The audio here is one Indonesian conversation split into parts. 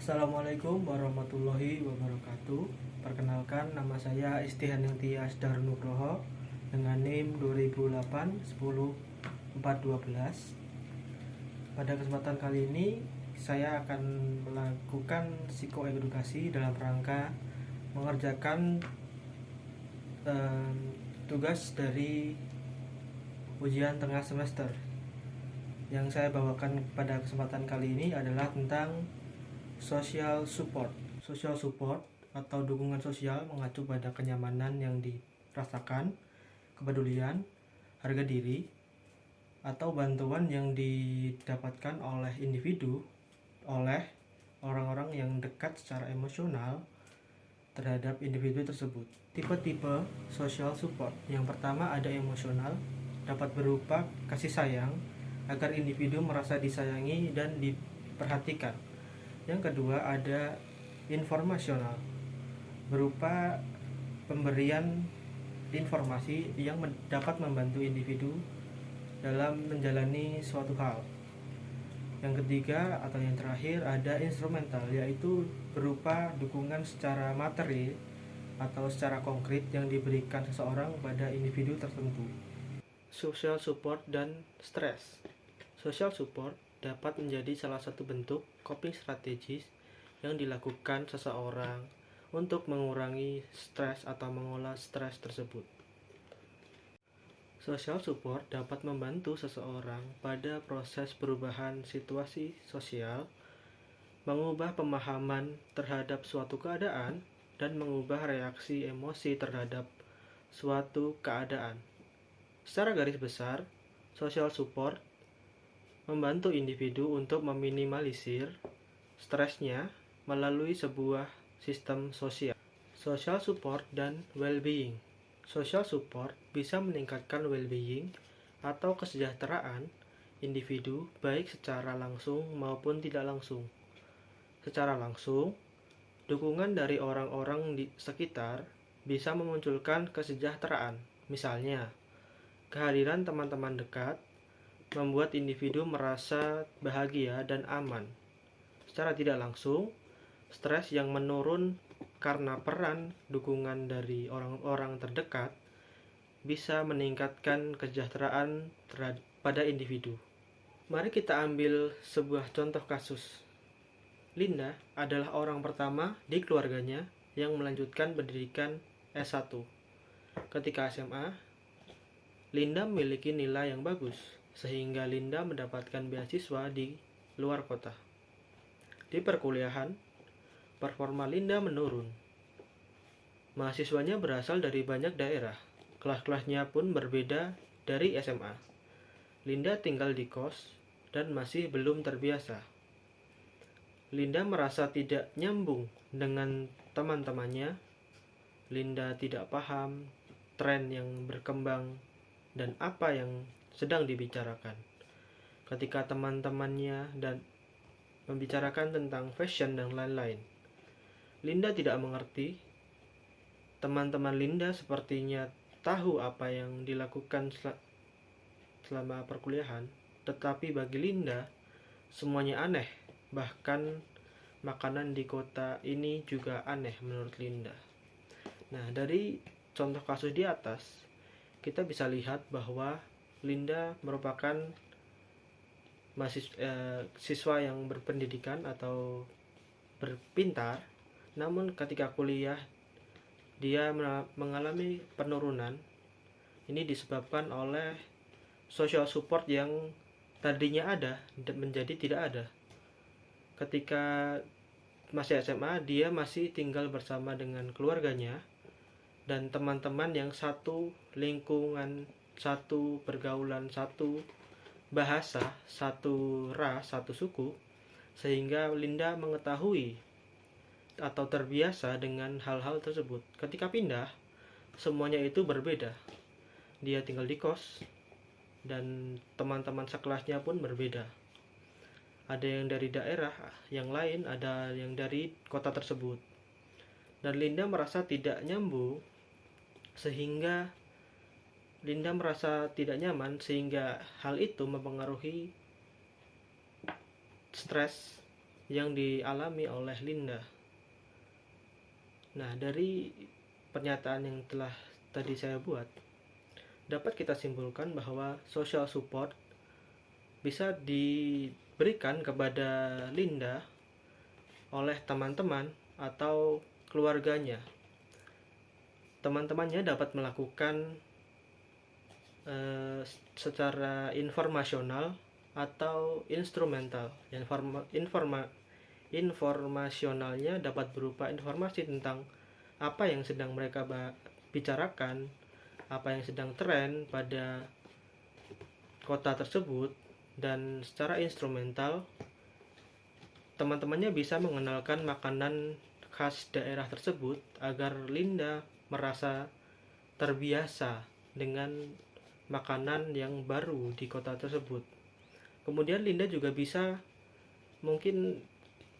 Assalamualaikum warahmatullahi wabarakatuh. Perkenalkan, nama saya Istihan Tias Darnugroho dengan NIM 2008 10 412. Pada kesempatan kali ini saya akan melakukan psikoedukasi dalam rangka mengerjakan tugas dari ujian tengah semester. Yang saya bawakan pada kesempatan kali ini adalah tentang social support. Social support atau dukungan sosial mengacu pada kenyamanan yang dirasakan, kepedulian, harga diri, atau bantuan yang didapatkan oleh individu, oleh orang-orang yang dekat secara emosional terhadap individu tersebut. Tipe-tipe social support. Yang pertama ada emosional, dapat berupa kasih sayang agar individu merasa disayangi dan diperhatikan. Yang kedua ada informasional, berupa pemberian informasi yang dapat membantu individu dalam menjalani suatu hal. Yang ketiga atau yang terakhir ada instrumental, yaitu berupa dukungan secara materi atau secara konkret yang diberikan seseorang pada individu tertentu. Social support dan stres. Social support dapat menjadi salah satu bentuk coping strategis yang dilakukan seseorang untuk mengurangi stres atau mengolah stres tersebut. Social support dapat membantu seseorang pada proses perubahan situasi sosial, mengubah pemahaman terhadap suatu keadaan, dan mengubah reaksi emosi terhadap suatu keadaan. Secara garis besar, social support membantu individu untuk meminimalisir stresnya melalui sebuah sistem sosial. Social support dan well-being. Social support bisa meningkatkan well-being atau kesejahteraan individu baik secara langsung maupun tidak langsung. Secara langsung, dukungan dari orang-orang di sekitar bisa memunculkan kesejahteraan. Misalnya, kehadiran teman-teman dekat membuat individu merasa bahagia dan aman. Secara tidak langsung, stres yang menurun karena peran dukungan dari orang-orang terdekat bisa meningkatkan kesejahteraan pada individu. Mari kita ambil sebuah contoh kasus. Linda adalah orang pertama di keluarganya yang melanjutkan pendidikan S1. Ketika SMA, Linda memiliki nilai yang bagus, sehingga Linda mendapatkan beasiswa di luar kota. Di perkuliahan, performa Linda menurun. Mahasiswanya berasal dari banyak daerah. Kelas-kelasnya pun berbeda dari SMA. Linda tinggal di kos dan masih belum terbiasa. Linda merasa tidak nyambung dengan teman-temannya. Linda tidak paham tren yang berkembang dan apa yang sedang dibicarakan. Ketika teman-temannya dan membicarakan tentang fashion dan lain-lain, Linda tidak mengerti. Teman-teman Linda sepertinya tahu apa yang dilakukan selama perkuliahan, tetapi bagi Linda semuanya aneh. Bahkan makanan di kota ini juga aneh menurut Linda. Nah, dari contoh kasus di atas, kita bisa lihat bahwa Linda merupakan siswa yang berpendidikan atau berpintar, namun ketika kuliah dia mengalami penurunan. Ini disebabkan oleh social support yang tadinya ada menjadi tidak ada. Ketika masih SMA, dia masih tinggal bersama dengan keluarganya dan teman-teman yang satu lingkungan, satu pergaulan, satu bahasa, satu ras, satu suku, sehingga Linda mengetahui atau terbiasa dengan hal-hal tersebut. Ketika pindah, semuanya itu berbeda. Dia tinggal di kos dan teman-teman sekelasnya pun berbeda. Ada yang dari daerah yang lain, ada yang dari kota tersebut. Dan Linda merasa tidak nyambung, sehingga Linda merasa tidak nyaman, sehingga hal itu mempengaruhi stres yang dialami oleh Linda. Nah, dari pernyataan yang telah tadi saya buat, dapat kita simpulkan bahwa social support bisa diberikan kepada Linda oleh teman-teman atau keluarganya. Teman-temannya dapat melakukan secara informasional atau instrumental. Informasionalnya dapat berupa informasi tentang apa yang sedang mereka bicarakan, apa yang sedang tren pada kota tersebut, dan secara instrumental teman-temannya bisa mengenalkan makanan khas daerah tersebut agar Linda merasa terbiasa dengan makanan yang baru di kota tersebut. Kemudian Linda juga bisa mungkin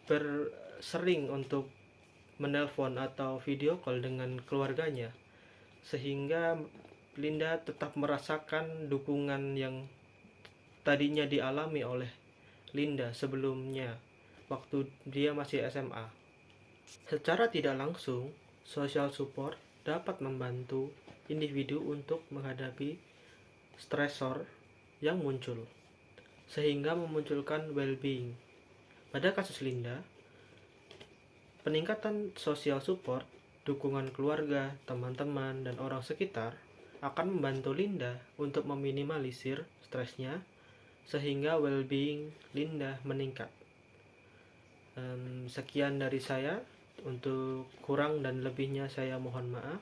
bersering untuk menelpon atau video call dengan keluarganya, sehingga Linda tetap merasakan dukungan yang tadinya dialami oleh Linda sebelumnya waktu dia masih SMA. Secara tidak langsung, social support dapat membantu individu untuk menghadapi stresor yang muncul, sehingga memunculkan well-being. Pada kasus Linda, peningkatan social support, dukungan keluarga, teman-teman, dan orang sekitar akan membantu Linda untuk meminimalisir stresnya, sehingga well-being Linda meningkat. Sekian dari saya. Untuk kurang dan lebihnya saya mohon maaf.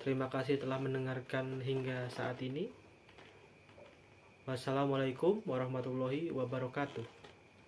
Terima kasih telah mendengarkan hingga saat ini. Wassalamualaikum warahmatullahi wabarakatuh.